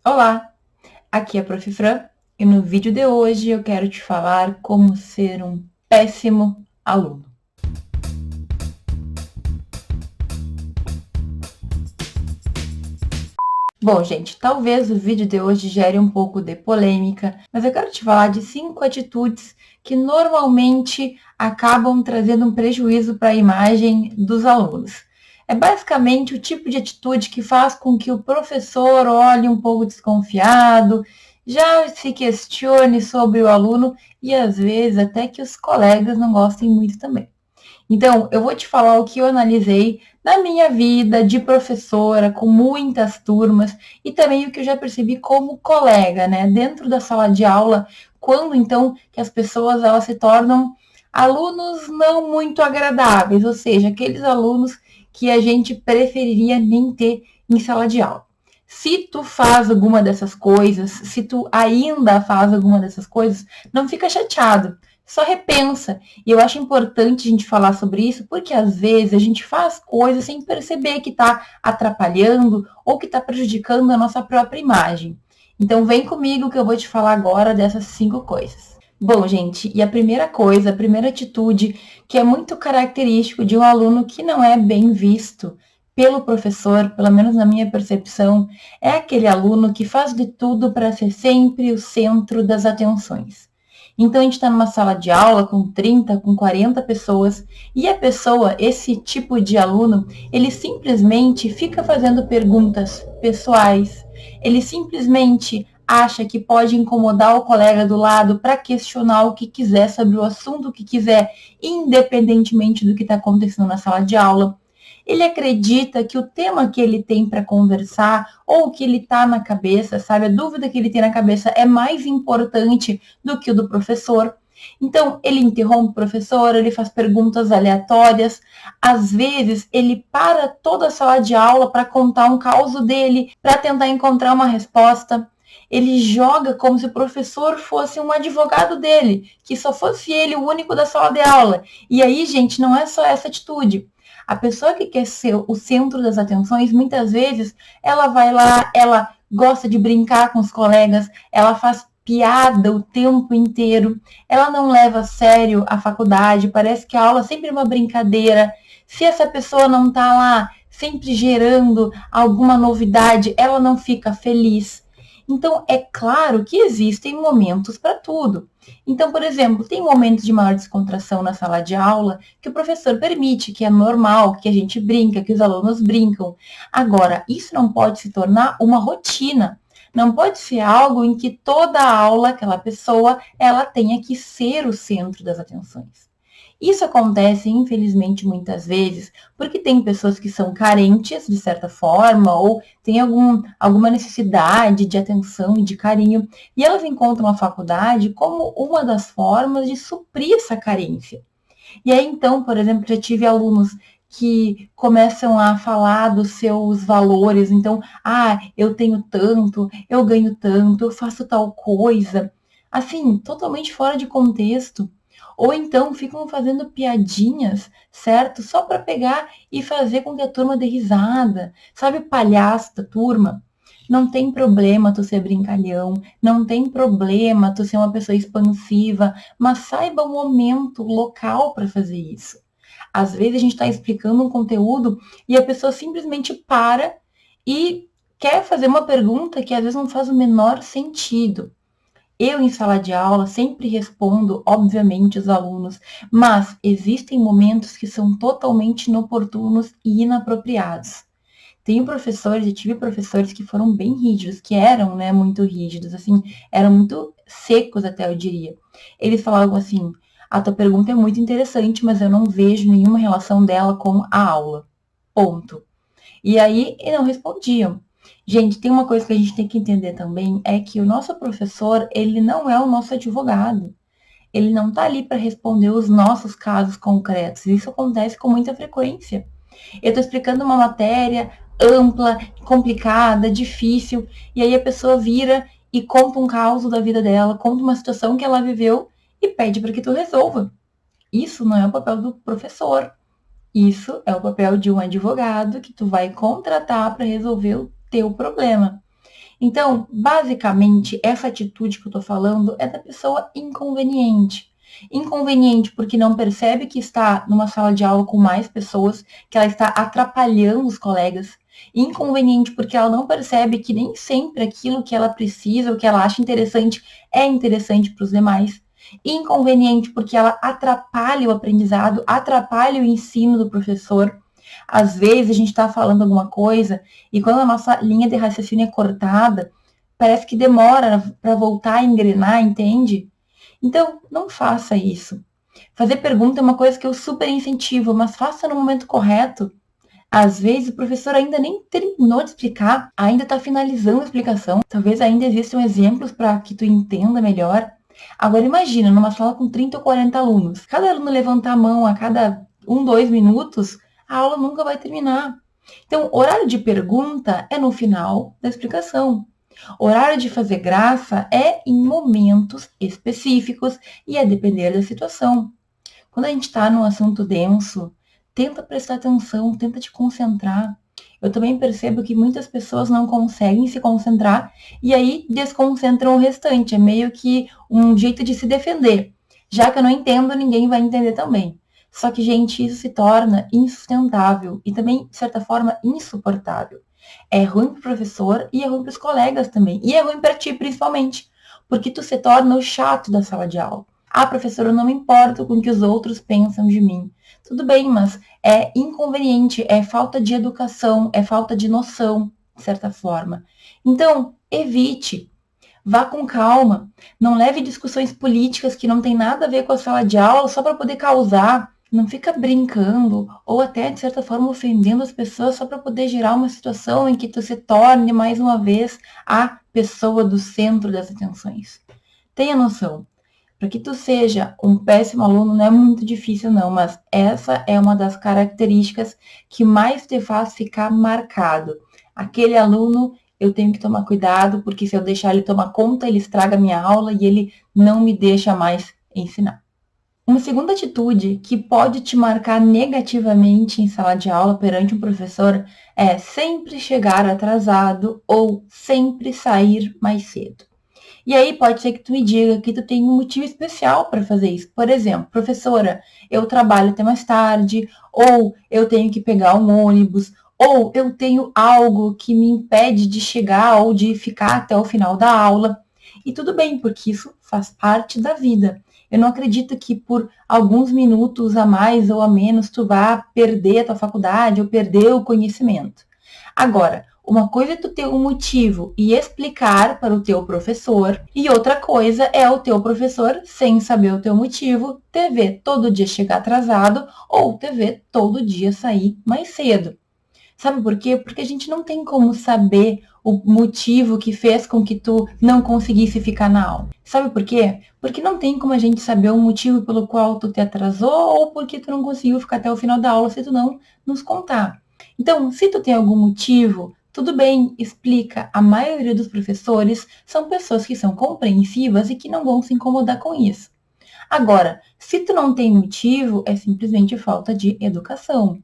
Olá, aqui é a Prof. Fran e no vídeo de hoje eu quero te falar como ser um péssimo aluno. Bom, gente, talvez o vídeo de hoje gere um pouco de polêmica, mas eu quero te falar de 5 atitudes que normalmente acabam trazendo um prejuízo para a imagem dos alunos. É basicamente o tipo de atitude que faz com que o professor olhe um pouco desconfiado, já se questione sobre o aluno e às vezes até que os colegas não gostem muito também. Então, eu vou te falar o que eu analisei na minha vida de professora, com muitas turmas, e também o que eu já percebi como colega, né, dentro da sala de aula, quando então que as pessoas elas se tornam alunos não muito agradáveis, ou seja, aqueles alunos que a gente preferiria nem ter em sala de aula. Se tu faz alguma dessas coisas, se tu ainda faz alguma dessas coisas, não fica chateado, só repensa. E eu acho importante a gente falar sobre isso, porque às vezes a gente faz coisas sem perceber que está atrapalhando ou que está prejudicando a nossa própria imagem. Então vem comigo que eu vou te falar agora dessas 5 coisas. Bom, gente, e a primeira coisa, a primeira atitude que é muito característico de um aluno que não é bem visto pelo professor, pelo menos na minha percepção, é aquele aluno que faz de tudo para ser sempre o centro das atenções. Então, a gente está numa sala de aula com 30, com 40 pessoas, e a pessoa, esse tipo de aluno, ele simplesmente fica fazendo perguntas pessoais, ele simplesmente acha que pode incomodar o colega do lado para questionar o que quiser sobre o assunto que quiser, independentemente do que está acontecendo na sala de aula. Ele acredita que o tema que ele tem para conversar ou o que ele está na cabeça, sabe, a dúvida que ele tem na cabeça é mais importante do que o do professor. Então, ele interrompe o professor, ele faz perguntas aleatórias. Às vezes, ele para toda a sala de aula para contar um caos dele, para tentar encontrar uma resposta. Ele joga como se o professor fosse um advogado dele, que só fosse ele o único da sala de aula. E aí, gente, não é só essa atitude. A pessoa que quer ser o centro das atenções, muitas vezes, ela vai lá, ela gosta de brincar com os colegas, ela faz piada o tempo inteiro, ela não leva a sério a faculdade, parece que a aula é sempre uma brincadeira. Se essa pessoa não está lá sempre gerando alguma novidade, ela não fica feliz. Então, é claro que existem momentos para tudo. Então, por exemplo, tem momentos de maior descontração na sala de aula que o professor permite, que é normal, que a gente brinca, que os alunos brincam. Agora, isso não pode se tornar uma rotina. Não pode ser algo em que toda a aula, aquela pessoa, ela tenha que ser o centro das atenções. Isso acontece, infelizmente, muitas vezes, porque tem pessoas que são carentes, de certa forma, ou têm alguma necessidade de atenção e de carinho, e elas encontram a faculdade como uma das formas de suprir essa carência. E aí, então, por exemplo, já tive alunos que começam a falar dos seus valores. Então, eu tenho tanto, eu ganho tanto, eu faço tal coisa. Assim, totalmente fora de contexto. Ou então ficam fazendo piadinhas, certo? Só para pegar e fazer com que a turma dê risada. Sabe, palhaço da turma? Não tem problema tu ser brincalhão, não tem problema tu ser uma pessoa expansiva, mas saiba o momento, o local para fazer isso. Às vezes a gente está explicando um conteúdo e a pessoa simplesmente para e quer fazer uma pergunta que às vezes não faz o menor sentido. Eu, em sala de aula, sempre respondo, obviamente, os alunos, mas existem momentos que são totalmente inoportunos e inapropriados. Tenho professores, eu tive professores que foram bem rígidos, que eram, né, muito rígidos, assim, eram muito secos até, eu diria. Eles falavam assim, a tua pergunta é muito interessante, mas eu não vejo nenhuma relação dela com a aula. Ponto. E aí, não respondiam. Gente, tem uma coisa que a gente tem que entender também, é que o nosso professor, ele não é o nosso advogado. Ele não está ali para responder os nossos casos concretos. Isso acontece com muita frequência. Eu estou explicando uma matéria ampla, complicada, difícil, e aí a pessoa vira e conta um caos da vida dela, conta uma situação que ela viveu e pede para que tu resolva. Isso não é o papel do professor. Isso é o papel de um advogado que tu vai contratar para resolver o teu problema. Então, basicamente, essa atitude que eu estou falando é da pessoa inconveniente. Inconveniente porque não percebe que está numa sala de aula com mais pessoas, que ela está atrapalhando os colegas. Inconveniente porque ela não percebe que nem sempre aquilo que ela precisa, o que ela acha interessante, é interessante para os demais. Inconveniente porque ela atrapalha o aprendizado, atrapalha o ensino do professor. Às vezes a gente está falando alguma coisa e quando a nossa linha de raciocínio é cortada, parece que demora para voltar a engrenar, entende? Então, não faça isso. Fazer pergunta é uma coisa que eu super incentivo, mas faça no momento correto. Às vezes o professor ainda nem terminou de explicar, ainda está finalizando a explicação. Talvez ainda existam exemplos para que tu entenda melhor. Agora imagina, numa sala com 30 ou 40 alunos. Cada aluno levantar a mão a cada 2 minutos, a aula nunca vai terminar. Então, horário de pergunta é no final da explicação. Horário de fazer graça é em momentos específicos e a depender da situação. Quando a gente está num assunto denso, tenta prestar atenção, tenta te concentrar. Eu também percebo que muitas pessoas não conseguem se concentrar e aí desconcentram o restante. É meio que um jeito de se defender. Já que eu não entendo, ninguém vai entender também. Só que, gente, isso se torna insustentável e também, de certa forma, insuportável. É ruim para o professor e é ruim para os colegas também. E é ruim para ti, principalmente, porque tu se torna o chato da sala de aula. Ah, professora, eu não me importo com o que os outros pensam de mim. Tudo bem, mas é inconveniente, é falta de educação, é falta de noção, de certa forma. Então, evite. Vá com calma. Não leve discussões políticas que não tem nada a ver com a sala de aula só para poder causar. Não fica brincando ou até, de certa forma, ofendendo as pessoas só para poder gerar uma situação em que tu se torne, mais uma vez, a pessoa do centro das atenções. Tenha noção. Para que tu seja um péssimo aluno não é muito difícil não, mas essa é uma das características que mais te faz ficar marcado. Aquele aluno, eu tenho que tomar cuidado, porque se eu deixar ele tomar conta, ele estraga a minha aula e ele não me deixa mais ensinar. Uma segunda atitude que pode te marcar negativamente em sala de aula perante um professor é sempre chegar atrasado ou sempre sair mais cedo. E aí pode ser que tu me diga que tu tem um motivo especial para fazer isso. Por exemplo, professora, eu trabalho até mais tarde, ou eu tenho que pegar um ônibus, ou eu tenho algo que me impede de chegar ou de ficar até o final da aula. E tudo bem, porque isso faz parte da vida. Eu não acredito que por alguns minutos a mais ou a menos tu vá perder a tua faculdade ou perder o conhecimento. Agora, uma coisa é tu ter um motivo e explicar para o teu professor, e outra coisa é o teu professor, sem saber o teu motivo, te ver todo dia chegar atrasado ou te ver todo dia sair mais cedo. Sabe por quê? Porque a gente não tem como saber o motivo que fez com que tu não conseguisse ficar na aula. Sabe por quê? Porque não tem como a gente saber o motivo pelo qual tu te atrasou ou porque tu não conseguiu ficar até o final da aula se tu não nos contar. Então, se tu tem algum motivo, tudo bem, explica. A maioria dos professores são pessoas que são compreensivas e que não vão se incomodar com isso. Agora, se tu não tem motivo, é simplesmente falta de educação.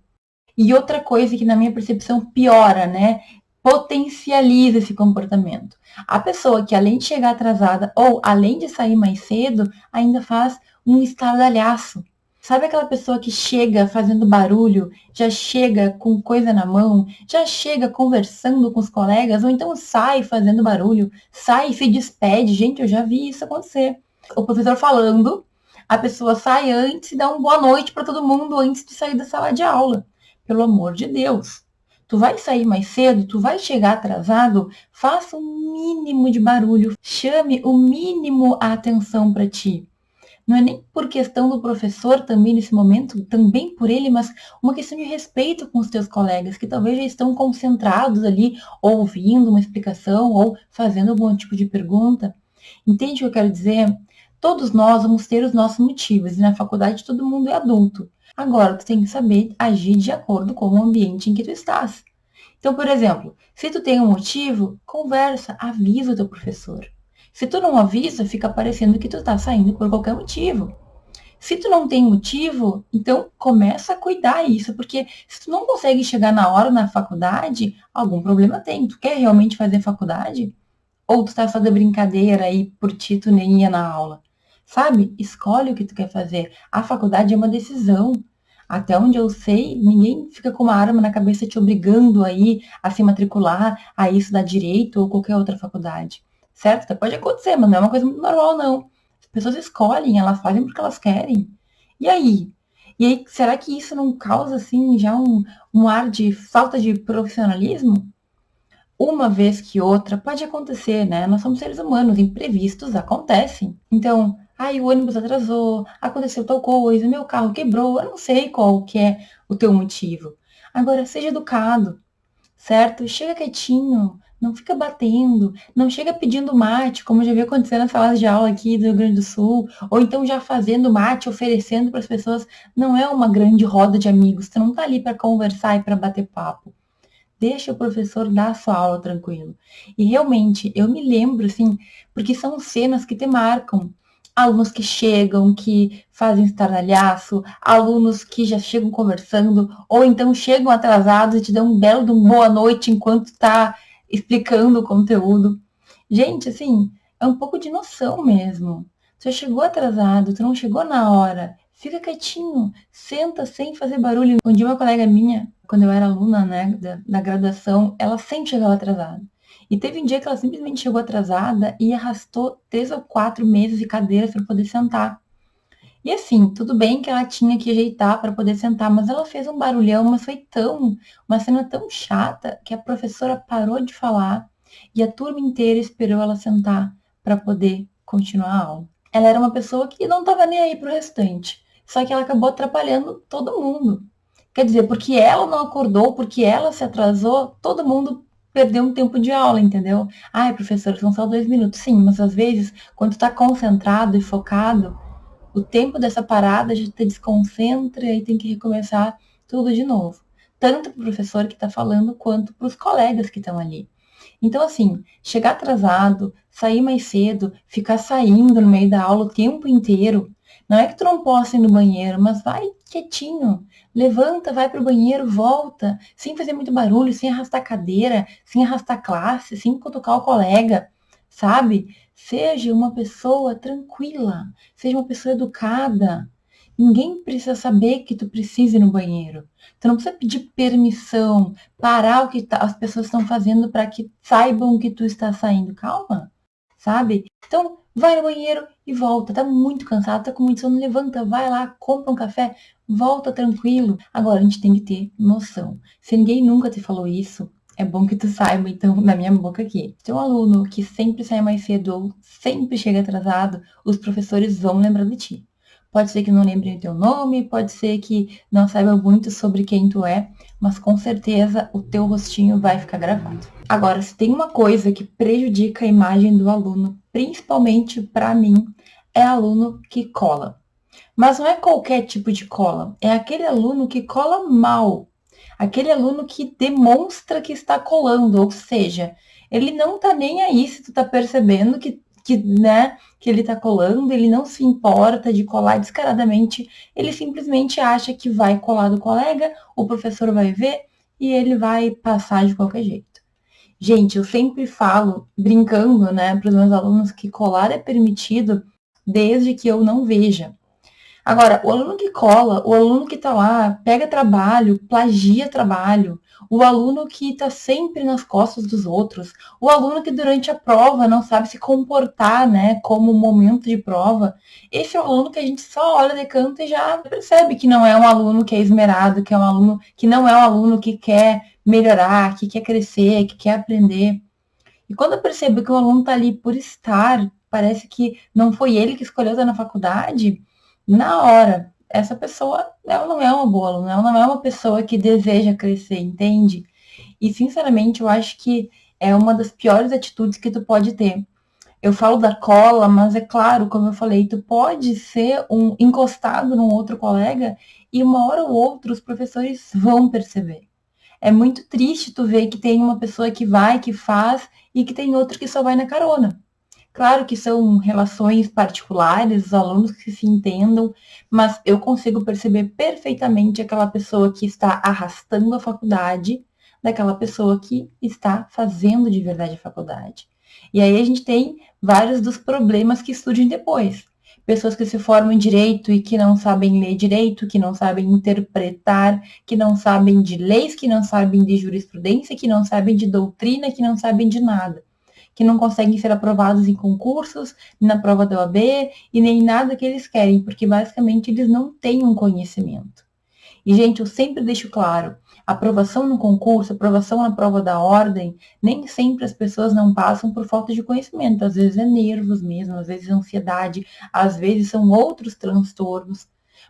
E outra coisa que, na minha percepção, piora, né? Potencializa esse comportamento. A pessoa que, além de chegar atrasada ou além de sair mais cedo, ainda faz um estardalhaço. Sabe aquela pessoa que chega fazendo barulho, já chega com coisa na mão, já chega conversando com os colegas, ou então sai fazendo barulho, sai e se despede. Gente, eu já vi isso acontecer. O professor falando, a pessoa sai antes e dá uma boa noite para todo mundo antes de sair da sala de aula. Pelo amor de Deus. Tu vai sair mais cedo, tu vai chegar atrasado, faça o mínimo de barulho, chame o mínimo a atenção para ti. Não é nem por questão do professor também nesse momento, também por ele, mas uma questão de respeito com os teus colegas, que talvez já estão concentrados ali, ouvindo uma explicação ou fazendo algum tipo de pergunta. Entende o que eu quero dizer? Todos nós vamos ter os nossos motivos, e na faculdade todo mundo é adulto. Agora, tu tem que saber agir de acordo com o ambiente em que tu estás. Então, por exemplo, se tu tem um motivo, conversa, avisa o teu professor. Se tu não avisa, fica parecendo que tu tá saindo por qualquer motivo. Se tu não tem motivo, então começa a cuidar isso, porque se tu não consegue chegar na hora na faculdade, algum problema tem. Tu quer realmente fazer faculdade? Ou tu tá só de brincadeira e por ti tu nem ia na aula? Sabe? Escolhe o que tu quer fazer. A faculdade é uma decisão. Até onde eu sei, ninguém fica com uma arma na cabeça te obrigando a ir, a se matricular, a estudar direito ou qualquer outra faculdade. Certo? Até pode acontecer, mas não é uma coisa muito normal, não. As pessoas escolhem, elas fazem porque elas querem. E aí? E aí, será que isso não causa, assim, já um ar de falta de profissionalismo? Uma vez que outra pode acontecer, né? Nós somos seres humanos, imprevistos acontecem. Então, ai, o ônibus atrasou, aconteceu tal coisa, meu carro quebrou, eu não sei qual que é o teu motivo. Agora, seja educado, certo? Chega quietinho, não fica batendo, não chega pedindo mate, como já vi acontecer nas salas de aula aqui do Rio Grande do Sul, ou então já fazendo mate, oferecendo para as pessoas. Não é uma grande roda de amigos, você não tá ali para conversar e para bater papo. Deixa o professor dar a sua aula tranquilo. E realmente, eu me lembro, assim, porque são cenas que te marcam. Alunos que chegam, que fazem estardalhaço, alunos que já chegam conversando, ou então chegam atrasados e te dão um belo de um boa noite enquanto está explicando o conteúdo. Gente, assim, é um pouco de noção mesmo. Você chegou atrasado, tu não chegou na hora, fica quietinho, senta sem fazer barulho. Um dia uma colega minha, quando eu era aluna, né, da graduação, ela sempre chegava atrasada. E teve um dia que ela simplesmente chegou atrasada e arrastou 3 ou 4 mesas e cadeiras para poder sentar. E assim, tudo bem que ela tinha que ajeitar para poder sentar, mas ela fez um barulhão, mas foi uma cena tão chata que a professora parou de falar e a turma inteira esperou ela sentar para poder continuar a aula. Ela era uma pessoa que não estava nem aí pro restante, só que ela acabou atrapalhando todo mundo. Quer dizer, porque ela não acordou, porque ela se atrasou, todo mundo perdeu um tempo de aula, entendeu? Ai, professora, são só 2 minutos. Sim, mas às vezes, quando tu tá concentrado e focado, o tempo dessa parada já te desconcentra e aí tem que recomeçar tudo de novo. Tanto para o professor que está falando, quanto para os colegas que estão ali. Então, assim, chegar atrasado, sair mais cedo, ficar saindo no meio da aula o tempo inteiro. Não é que tu não possa ir no banheiro, mas vai quietinho. Levanta, vai pro banheiro, volta, sem fazer muito barulho, sem arrastar cadeira, sem arrastar classe, sem cutucar o colega, sabe? Seja uma pessoa tranquila, seja uma pessoa educada. Ninguém precisa saber que tu precisa ir no banheiro. Tu não precisa pedir permissão, parar o que as pessoas estão fazendo para que saibam que tu está saindo. Calma, sabe? Então, vai no banheiro e volta. Tá muito cansado, tá com muito sono, levanta, vai lá, compra um café, volta tranquilo. Agora, a gente tem que ter noção. Se ninguém nunca te falou isso, é bom que tu saiba, então, na minha boca aqui. Se é um aluno que sempre sai mais cedo ou sempre chega atrasado, os professores vão lembrar de ti. Pode ser que não lembrem o teu nome, pode ser que não saibam muito sobre quem tu é, mas com certeza o teu rostinho vai ficar gravado. Agora, se tem uma coisa que prejudica a imagem do aluno, principalmente para mim, é aluno que cola. Mas não é qualquer tipo de cola, é aquele aluno que cola mal, aquele aluno que demonstra que está colando, ou seja, ele não tá nem aí se tu tá percebendo que ele tá colando, ele não se importa de colar descaradamente, ele simplesmente acha que vai colar do colega, o professor vai ver e ele vai passar de qualquer jeito. Gente, eu sempre falo, brincando, né, para os meus alunos que colar é permitido desde que eu não veja. Agora, o aluno que cola, o aluno que está lá, pega trabalho, plagia trabalho, o aluno que está sempre nas costas dos outros, o aluno que durante a prova não sabe se comportar, né, como momento de prova, esse é o aluno que a gente só olha de canto e já percebe que não é um aluno que é esmerado, que é um aluno que não é um aluno que quer melhorar, que quer crescer, que quer aprender. E quando eu percebo que o aluno está ali por estar, parece que não foi ele que escolheu estar na faculdade, na hora, essa pessoa, ela não é uma boa aluna, ela não é uma pessoa que deseja crescer, entende? E, sinceramente, eu acho que é uma das piores atitudes que tu pode ter. Eu falo da cola, mas é claro, como eu falei, tu pode ser um encostado num outro colega e uma hora ou outra os professores vão perceber. É muito triste tu ver que tem uma pessoa que vai, que faz, e que tem outro que só vai na carona. Claro que são relações particulares, os alunos que se entendam, mas eu consigo perceber perfeitamente aquela pessoa que está arrastando a faculdade daquela pessoa que está fazendo de verdade a faculdade. E aí a gente tem vários dos problemas que surgem depois. Pessoas que se formam em direito e que não sabem ler direito, que não sabem interpretar, que não sabem de leis, que não sabem de jurisprudência, que não sabem de doutrina, que não sabem de nada. Que não conseguem ser aprovados em concursos, na prova da OAB e nem nada que eles querem, porque basicamente eles não têm um conhecimento. E, gente, eu sempre deixo claro, aprovação no concurso, aprovação na prova da ordem, nem sempre as pessoas não passam por falta de conhecimento. Às vezes é nervos mesmo, às vezes é ansiedade, às vezes são outros transtornos.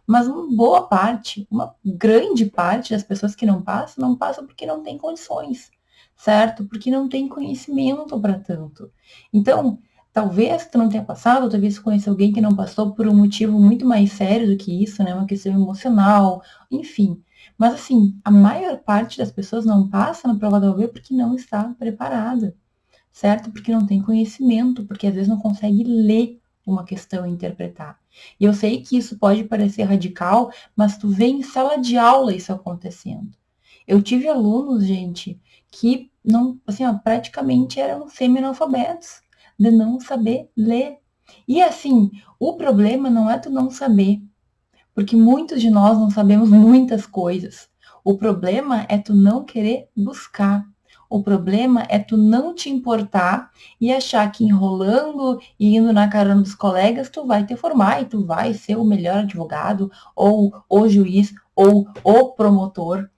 Mas uma boa parte, uma grande parte das pessoas que não passam porque não tem condições, certo? Porque não tem conhecimento para tanto. Então, talvez tu não tenha passado, talvez tu conheça alguém que não passou por um motivo muito mais sério do que isso, né? Uma questão emocional, enfim. Mas assim, a maior parte das pessoas não passa na prova da OAB porque não está preparada, certo? Porque não tem conhecimento, porque às vezes não consegue ler uma questão e interpretar. E eu sei que isso pode parecer radical, mas tu vê em sala de aula isso acontecendo. Eu tive alunos, gente, que não, assim, ó, praticamente eram semi-analfabetos, de não saber ler. E assim, o problema não é tu não saber, porque muitos de nós não sabemos muitas coisas. O problema é tu não querer buscar. O problema é tu não te importar e achar que enrolando e indo na carona dos colegas, tu vai te formar e tu vai ser o melhor advogado, ou o juiz, ou o promotor.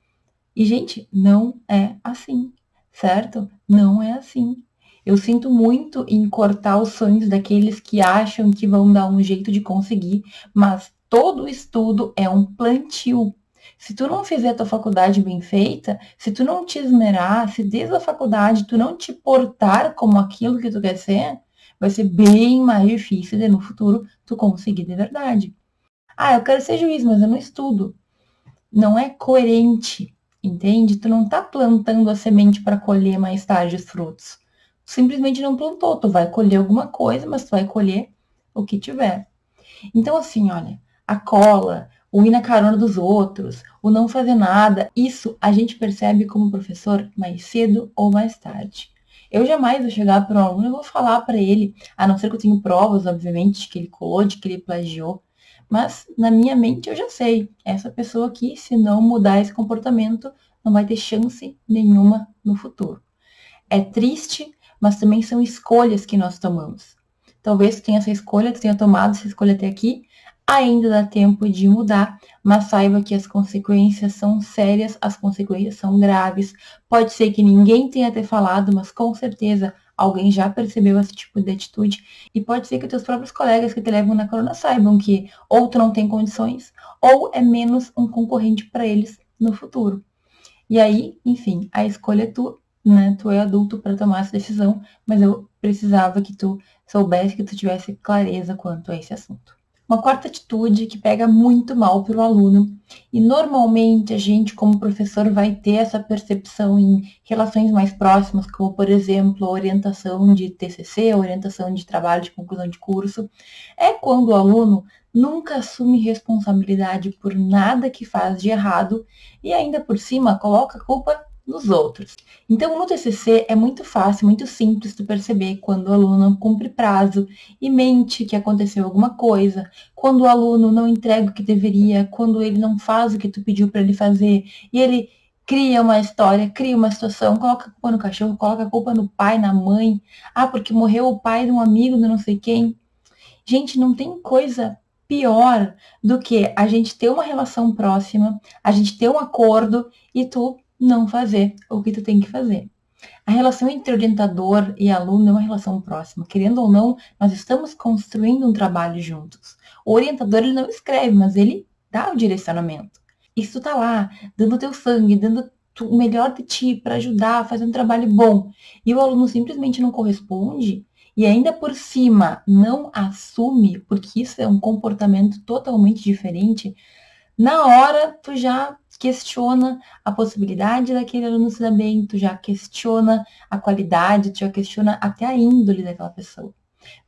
E, gente, não é assim, certo? Não é assim. Eu sinto muito em cortar os sonhos daqueles que acham que vão dar um jeito de conseguir, mas todo estudo é um plantio. Se tu não fizer a tua faculdade bem feita, se tu não te esmerar, se desde a faculdade tu não te portar como aquilo que tu quer ser, vai ser bem mais difícil de no futuro tu conseguir de verdade. Ah, eu quero ser juiz, mas eu não estudo. Não é coerente, entende? Tu não tá plantando a semente para colher mais tarde os frutos. Tu simplesmente não plantou, tu vai colher alguma coisa, mas tu vai colher o que tiver. Então, assim, olha, a cola, o ir na carona dos outros, o não fazer nada, isso a gente percebe como professor mais cedo ou mais tarde. Eu jamais vou chegar para um aluno e vou falar para ele, a não ser que eu tenha provas, obviamente, de que ele colou, de que ele plagiou, mas na minha mente eu já sei, essa pessoa aqui, se não mudar esse comportamento, não vai ter chance nenhuma no futuro. É triste, mas também são escolhas que nós tomamos. Talvez tu tenha essa escolha, tu tenha tomado essa escolha até aqui, ainda dá tempo de mudar, mas saiba que as consequências são sérias, as consequências são graves. Pode ser que ninguém tenha te falado, mas com certeza alguém já percebeu esse tipo de atitude. E pode ser que teus próprios colegas que te levam na carona saibam que ou tu não tem condições, ou é menos um concorrente para eles no futuro. E aí, enfim, a escolha é tua, né? Tu é adulto para tomar essa decisão, mas eu precisava que tu soubesse, que tu tivesse clareza quanto a esse assunto. Uma quarta atitude que pega muito mal pelo aluno, e normalmente a gente, como professor, vai ter essa percepção em relações mais próximas, como, por exemplo, a orientação de TCC, a orientação de trabalho de conclusão de curso, é quando o aluno nunca assume responsabilidade por nada que faz de errado e ainda por cima coloca a culpa nos outros. Então, no TCC é muito fácil, muito simples tu perceber quando o aluno não cumpre prazo e mente que aconteceu alguma coisa, quando o aluno não entrega o que deveria, quando ele não faz o que tu pediu para ele fazer e ele cria uma história, cria uma situação, coloca a culpa no cachorro, coloca a culpa no pai, na mãe, ah, porque morreu o pai de um amigo de não sei quem. Gente, não tem coisa pior do que a gente ter uma relação próxima, a gente ter um acordo e tu não fazer o que tu tem que fazer. A relação entre orientador e aluno é uma relação próxima. Querendo ou não, nós estamos construindo um trabalho juntos. O orientador ele não escreve, mas ele dá o direcionamento. E se tu tá lá, dando teu sangue, dando o melhor de ti para ajudar, fazer um trabalho bom, e o aluno simplesmente não corresponde, e ainda por cima não assume, porque isso é um comportamento totalmente diferente, na hora tu já questiona a possibilidade daquele aluno se dar bem, tu já questiona a qualidade, tu já questiona até a índole daquela pessoa.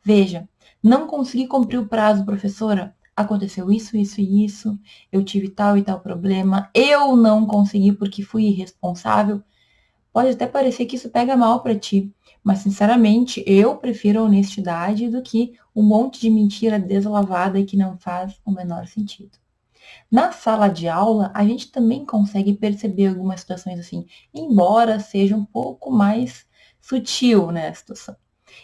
Veja, não consegui cumprir o prazo, professora. Aconteceu isso, isso e isso. Eu tive tal e tal problema. Eu não consegui porque fui irresponsável. Pode até parecer que isso pega mal para ti, Mas, sinceramente, eu prefiro a honestidade do que um monte de mentira deslavada e que não faz o menor sentido. Na sala de aula, a gente também consegue perceber algumas situações assim, embora seja um pouco mais sutil, né, a situação.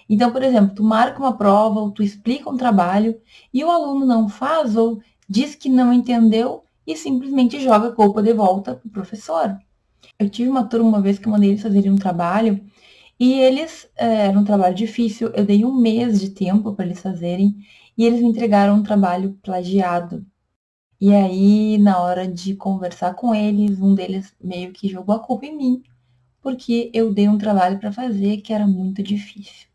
Então, por exemplo, tu marca uma prova ou tu explica um trabalho e o aluno não faz ou diz que não entendeu e simplesmente joga a culpa de volta pro professor. Eu tive uma turma uma vez que eu mandei eles fazerem um trabalho e eles, era um trabalho difícil, eu dei um mês de tempo para eles fazerem e eles me entregaram um trabalho plagiado. E aí, na hora de conversar com eles, um deles meio que jogou a culpa em mim, porque eu dei um trabalho para fazer que era muito difícil.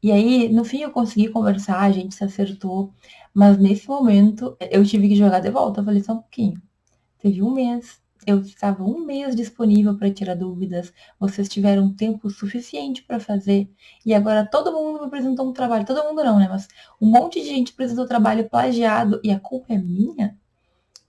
E aí, no fim, eu consegui conversar, a gente se acertou, mas nesse momento eu tive que jogar de volta. Eu falei só um pouquinho. Teve um mês, eu estava um mês disponível para tirar dúvidas, vocês tiveram tempo suficiente para fazer, e agora todo mundo me apresentou um trabalho, todo mundo não, né? Mas um monte de gente apresentou trabalho plagiado e a culpa é minha?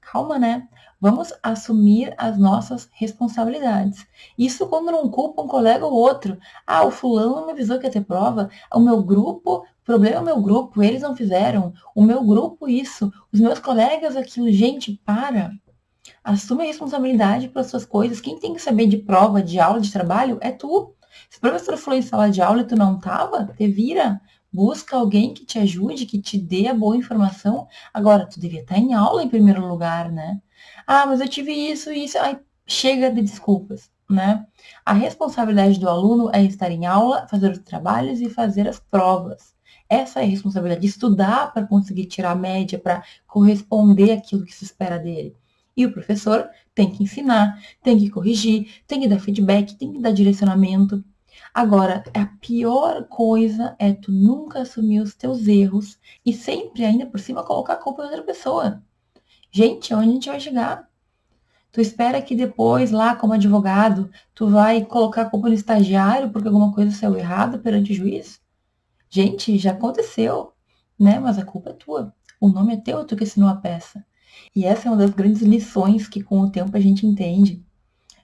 Calma, né? Vamos assumir as nossas responsabilidades. Isso quando não culpa um colega ou outro. Ah, o fulano não me avisou que ia ter prova. O meu grupo, o problema é o meu grupo, eles não fizeram. O meu grupo, isso. Os meus colegas, aquilo. Gente, para. Assume a responsabilidade pelas suas coisas. Quem tem que saber de prova, de aula, de trabalho, é tu. Se o professor falou em sala de aula e tu não tava, te vira. Busca alguém que te ajude, que te dê a boa informação. Agora, tu devia estar em aula em primeiro lugar, né? Ah, mas eu tive isso e isso. Ai, chega de desculpas, né? A responsabilidade do aluno é estar em aula, fazer os trabalhos e fazer as provas. Essa é a responsabilidade, de estudar para conseguir tirar a média, para corresponder àquilo que se espera dele. E o professor tem que ensinar, tem que corrigir, tem que dar feedback, tem que dar direcionamento. Agora, a pior coisa é tu nunca assumir os teus erros e sempre, ainda por cima, colocar a culpa em outra pessoa. Gente, onde a gente vai chegar? Tu espera que depois, lá como advogado, tu vai colocar a culpa no estagiário porque alguma coisa saiu errada perante o juiz? Gente, já aconteceu, né? Mas a culpa é tua. O nome é teu, tu que assinou a peça. E essa é uma das grandes lições que com o tempo a gente entende.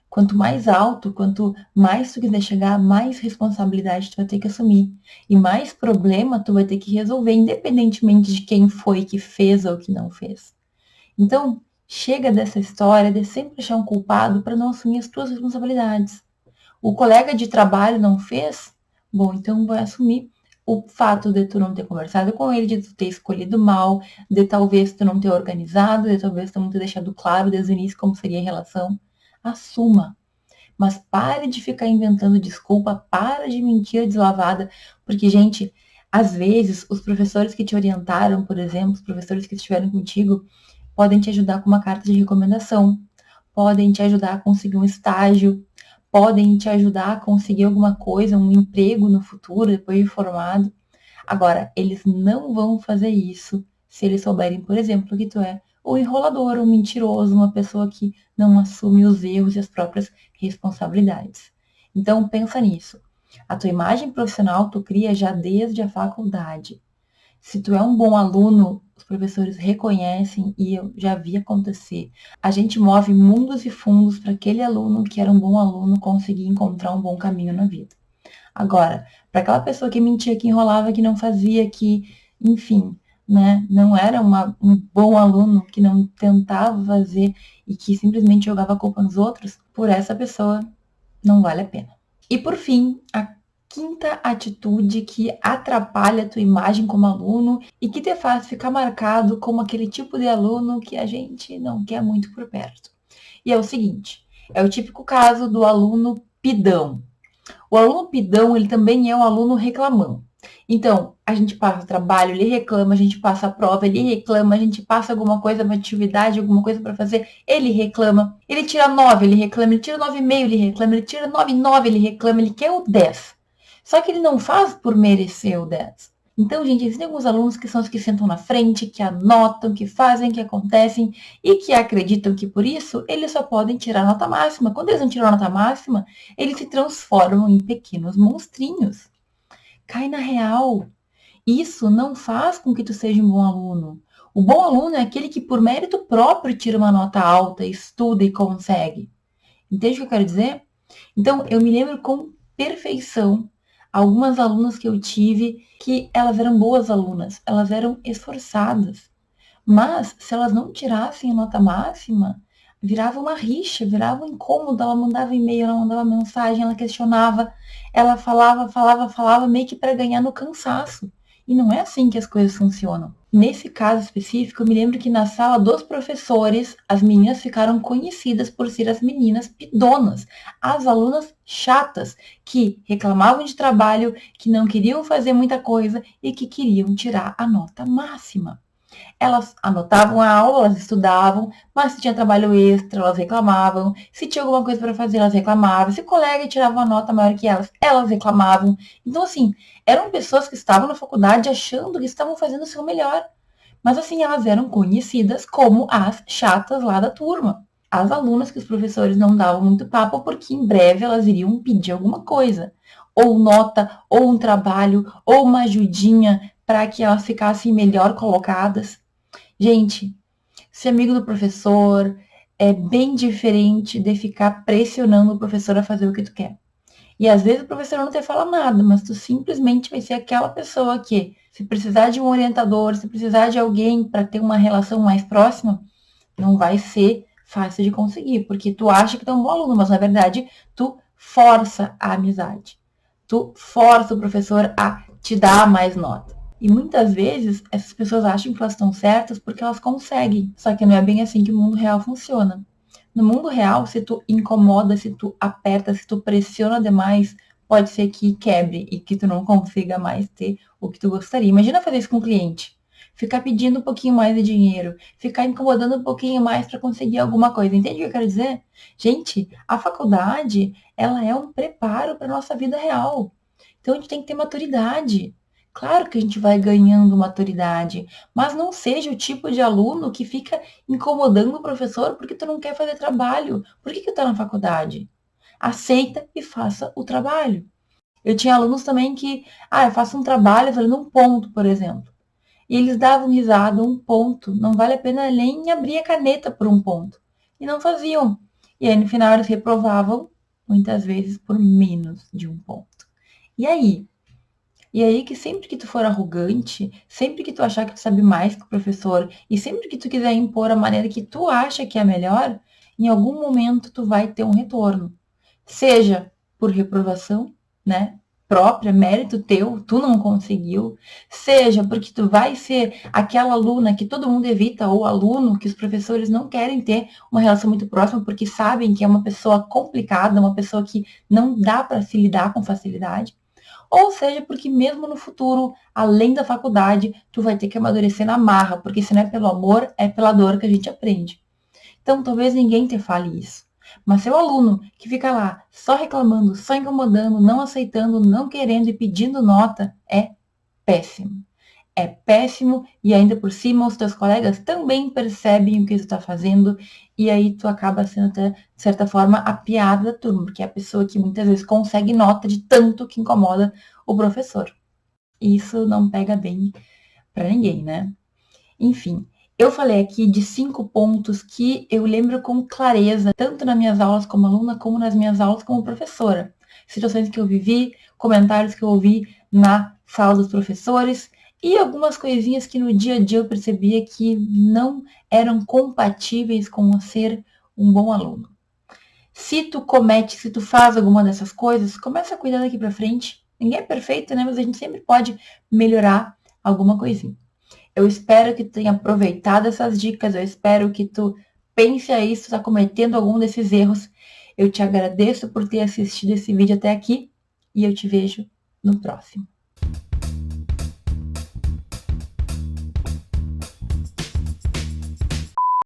Quanto mais alto, quanto mais tu quiser chegar, mais responsabilidade tu vai ter que assumir. E mais problema tu vai ter que resolver, independentemente de quem foi que fez ou que não fez. Então, chega dessa história de sempre achar um culpado para não assumir as tuas responsabilidades. O colega de trabalho não fez? Bom, então vai assumir o fato de tu não ter conversado com ele, de tu ter escolhido mal, de talvez tu não ter organizado, de talvez tu não ter deixado claro desde o início como seria a relação. Assuma. Mas pare de ficar inventando desculpa, para de mentira deslavada, porque, gente, às vezes os professores que te orientaram, por exemplo, os professores que estiveram contigo, podem te ajudar com uma carta de recomendação, podem te ajudar a conseguir um estágio, podem te ajudar a conseguir alguma coisa, um emprego no futuro, depois de formado. Agora, eles não vão fazer isso se eles souberem, por exemplo, que tu é um enrolador, um mentiroso, uma pessoa que não assume os erros e as próprias responsabilidades. Então, pensa nisso. A tua imagem profissional tu cria já desde a faculdade. Se tu é um bom aluno, os professores reconhecem e eu já vi acontecer. A gente move mundos e fundos para aquele aluno que era um bom aluno conseguir encontrar um bom caminho na vida. Agora, para aquela pessoa que mentia, que enrolava, que não fazia, que, enfim, né, não era um bom aluno, que não tentava fazer e que simplesmente jogava a culpa nos outros, por essa pessoa não vale a pena. E por fim, a quinta atitude que atrapalha a tua imagem como aluno e que te faz ficar marcado como aquele tipo de aluno que a gente não quer muito por perto. E é o seguinte, é o típico caso do aluno pidão. O aluno pidão, ele também é um aluno reclamão. Então, a gente passa o trabalho, ele reclama, a gente passa a prova, ele reclama, a gente passa alguma coisa, uma atividade, alguma coisa para fazer, ele reclama. Ele tira 9, ele reclama, ele tira 9,5, ele reclama, ele tira 9,9, ele reclama, ele quer o 10. Só que ele não faz por merecer o 10. Então, gente, existem alguns alunos que são os que sentam na frente, que anotam, que fazem, que acontecem e que acreditam que por isso eles só podem tirar a nota máxima. Quando eles não tiram a nota máxima, eles se transformam em pequenos monstrinhos. Cai na real. Isso não faz com que tu seja um bom aluno. O bom aluno é aquele que por mérito próprio tira uma nota alta, estuda e consegue. Entende o que eu quero dizer? Então, eu me lembro com perfeição algumas alunas que eu tive que elas eram boas alunas, elas eram esforçadas. Mas, se elas não tirassem a nota máxima, virava uma rixa, virava um incômodo, ela mandava e-mail, ela mandava mensagem, ela questionava, ela falava, meio que para ganhar no cansaço. E não é assim que as coisas funcionam. Nesse caso específico, eu me lembro que na sala dos professores, as meninas ficaram conhecidas por ser as meninas pidonas, as alunas chatas, que reclamavam de trabalho, que não queriam fazer muita coisa e que queriam tirar a nota máxima. Elas anotavam a aula, elas estudavam, mas se tinha trabalho extra, elas reclamavam. Se tinha alguma coisa para fazer, elas reclamavam. Se o colega tirava uma nota maior que elas reclamavam. Então, assim, eram pessoas que estavam na faculdade achando que estavam fazendo o seu melhor. Mas, assim, elas eram conhecidas como as chatas lá da turma. As alunas que os professores não davam muito papo, porque em breve elas iriam pedir alguma coisa. Ou nota, ou um trabalho, ou uma ajudinha para que elas ficassem melhor colocadas. Gente, ser amigo do professor é bem diferente de ficar pressionando o professor a fazer o que tu quer. E às vezes o professor não te fala nada, mas tu simplesmente vai ser aquela pessoa que, se precisar de um orientador, se precisar de alguém para ter uma relação mais próxima, não vai ser fácil de conseguir, porque tu acha que tu é um bom aluno, mas na verdade tu força a amizade. Tu força o professor a te dar mais nota. E muitas vezes essas pessoas acham que elas estão certas porque elas conseguem. Só que não é bem assim que o mundo real funciona. No mundo real, se tu incomoda, se tu aperta, se tu pressiona demais, pode ser que quebre e que tu não consiga mais ter o que tu gostaria. Imagina fazer isso com um cliente. Ficar pedindo um pouquinho mais de dinheiro, ficar incomodando um pouquinho mais para conseguir alguma coisa. Entende o que eu quero dizer? Gente, a faculdade, ela é um preparo para nossa vida real. Então a gente tem que ter maturidade. Claro que a gente vai ganhando maturidade, mas não seja o tipo de aluno que fica incomodando o professor porque tu não quer fazer trabalho. Por que tu tá na faculdade? Aceita e faça o trabalho. Eu tinha alunos também que, eu faço um trabalho valendo um ponto, por exemplo. E eles davam risada, um ponto. Não vale a pena nem abrir a caneta por um ponto. E não faziam. E aí no final eles reprovavam, muitas vezes por menos de um ponto. E aí? E aí que sempre que tu for arrogante, sempre que tu achar que tu sabe mais que o professor, e sempre que tu quiser impor a maneira que tu acha que é melhor, em algum momento tu vai ter um retorno. Seja por reprovação, né? Própria, mérito teu, tu não conseguiu, seja porque tu vai ser aquela aluna que todo mundo evita, ou aluno que os professores não querem ter uma relação muito próxima, porque sabem que é uma pessoa complicada, uma pessoa que não dá para se lidar com facilidade. Ou seja, porque mesmo no futuro, além da faculdade, tu vai ter que amadurecer na marra, porque se não é pelo amor, é pela dor que a gente aprende. Então, talvez ninguém te fale isso. Mas seu aluno que fica lá só reclamando, só incomodando, não aceitando, não querendo e pedindo nota, é péssimo. É péssimo e ainda por cima os teus colegas também percebem o que tu está fazendo e aí tu acaba sendo até, de certa forma, a piada da turma, porque é a pessoa que muitas vezes consegue nota de tanto que incomoda o professor. E isso não pega bem para ninguém, né? Enfim, eu falei aqui de 5 pontos que eu lembro com clareza, tanto nas minhas aulas como aluna, como nas minhas aulas como professora. Situações que eu vivi, comentários que eu ouvi na sala dos professores e algumas coisinhas que no dia a dia eu percebia que não eram compatíveis com ser um bom aluno. Se tu faz alguma dessas coisas, começa a cuidar daqui pra frente. Ninguém é perfeito, né? Mas a gente sempre pode melhorar alguma coisinha. Eu espero que tu tenha aproveitado essas dicas, eu espero que tu pense aí se tu está cometendo algum desses erros. Eu te agradeço por ter assistido esse vídeo até aqui e eu te vejo no próximo.